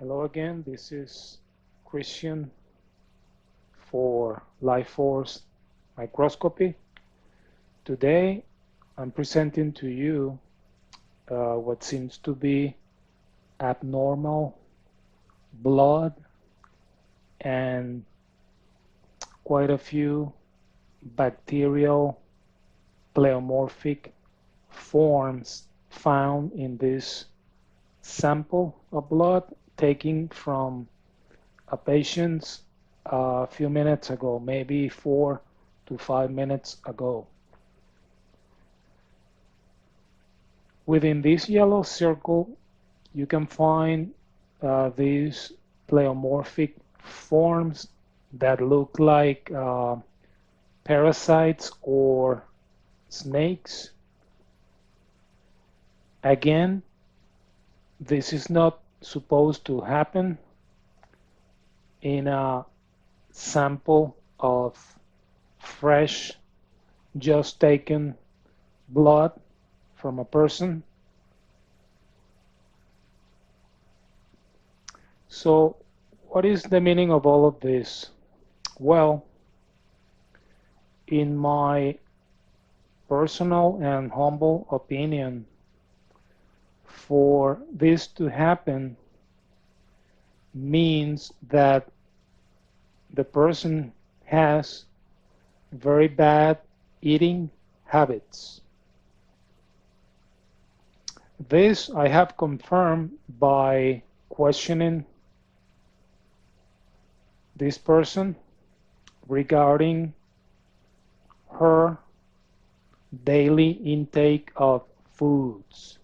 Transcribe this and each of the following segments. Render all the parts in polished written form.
Hello again, this is Christian for Life Force Microscopy. Today I'm presenting to you what seems to be abnormal blood and quite a few bacterial pleomorphic forms found in this sample of blood taken from a patient a few minutes ago, maybe 4 to 5 minutes ago. Within this yellow circle, you can find these pleomorphic forms that look like parasites or snakes. Again, this is not supposed to happen in a sample of fresh, just taken blood from a person. So, what is the meaning of all of this? Well, in my personal and humble opinion, for this to happen means that the person has very bad eating habits. This I have confirmed by questioning this person regarding her daily intake of foods.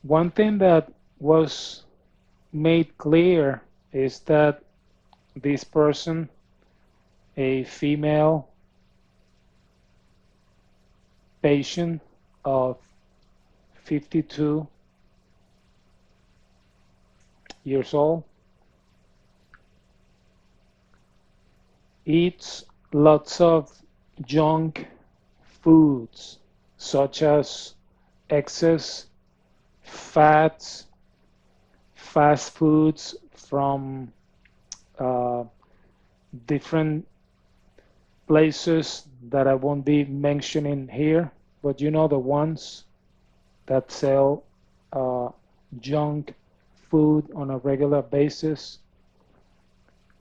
One thing that was made clear is that this person, a female patient of 52 years old, eats lots of junk foods such as excess fats, fast foods from uh, different places that I won't be mentioning here, but you know the ones that sell junk food on a regular basis.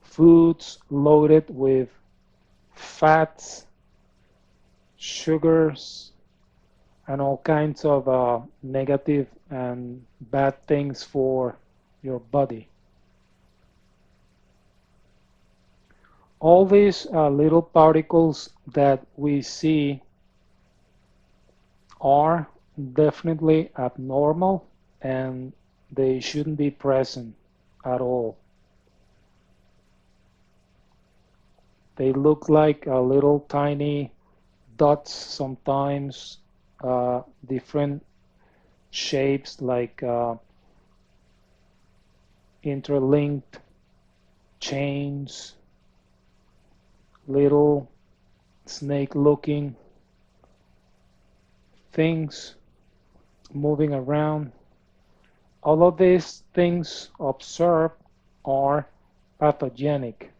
Foods loaded with fats, sugars, and all kinds of negative and bad things for your body. All these little particles that we see are definitely abnormal and they shouldn't be present at all. They look like little tiny dots sometimes, different shapes like interlinked chains, little snake-looking things moving around. All of these things observed are pathogenic.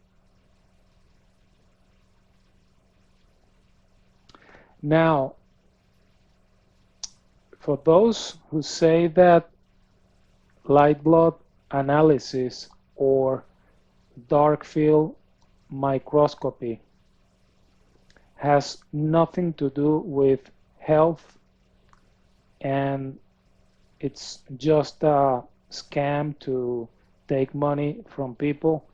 Now, for those who say that light blood analysis or dark field microscopy has nothing to do with health and it's just a scam to take money from people,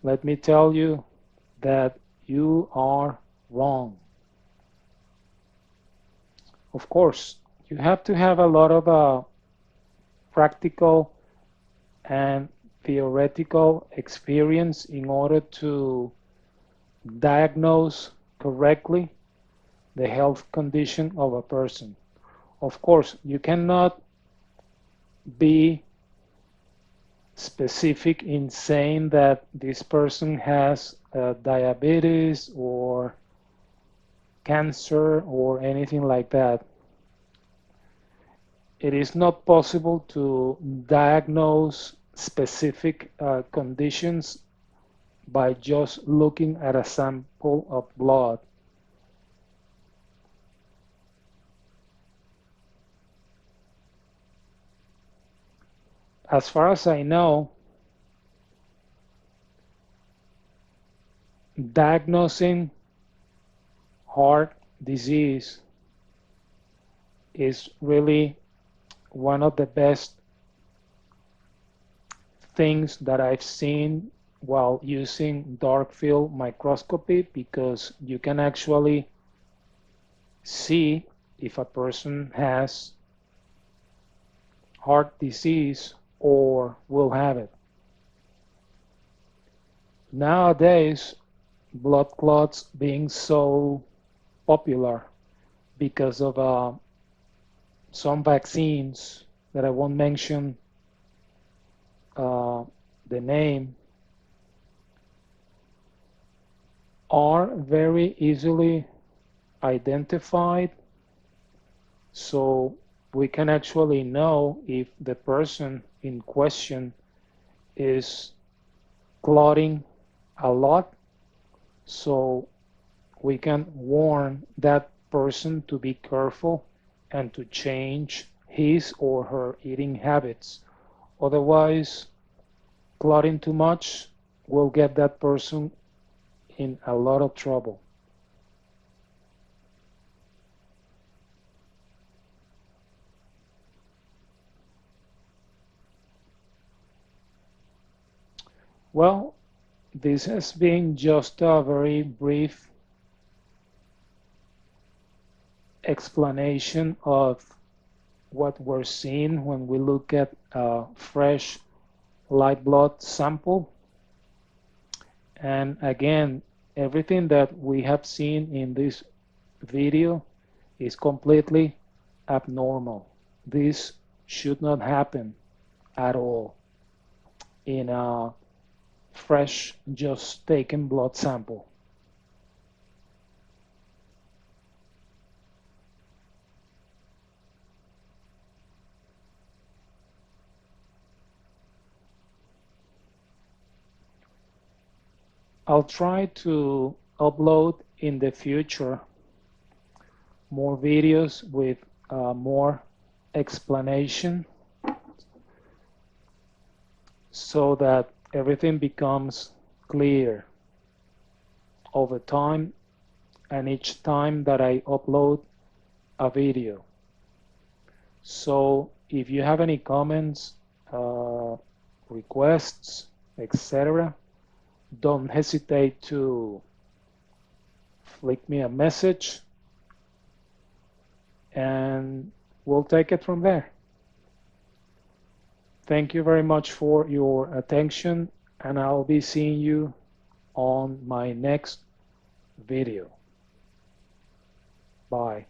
let me tell you that you are wrong. Of course, you have to have a lot of practical and theoretical experience in order to diagnose correctly the health condition of a person. Of course, you cannot be specific in saying that this person has diabetes or cancer or anything like that. It is not possible to diagnose specific conditions by just looking at a sample of blood. As far as I know, diagnosing heart disease is really one of the best things that I've seen while using dark field microscopy, because you can actually see if a person has heart disease or will have it. Nowadays, blood clots being so popular because of some vaccines that I won't mention uh, the name, are very easily identified, so we can actually know if the person in question is clotting a lot, so we can warn that person to be careful and to change his or her eating habits. Otherwise, clotting too much will get that person in a lot of trouble. Well, this has been just a very brief explanation of what we're seeing when we look at a fresh live blood sample. And again, everything that we have seen in this video is completely abnormal. This should not happen at all in a fresh, just taken blood sample. I'll try to upload in the future more videos with more explanation so that everything becomes clear over time and each time that I upload a video. So if you have any comments, requests, etc., don't hesitate to flick me a message and we'll take it from there. Thank you very much for your attention, and I'll be seeing you on my next video. Bye.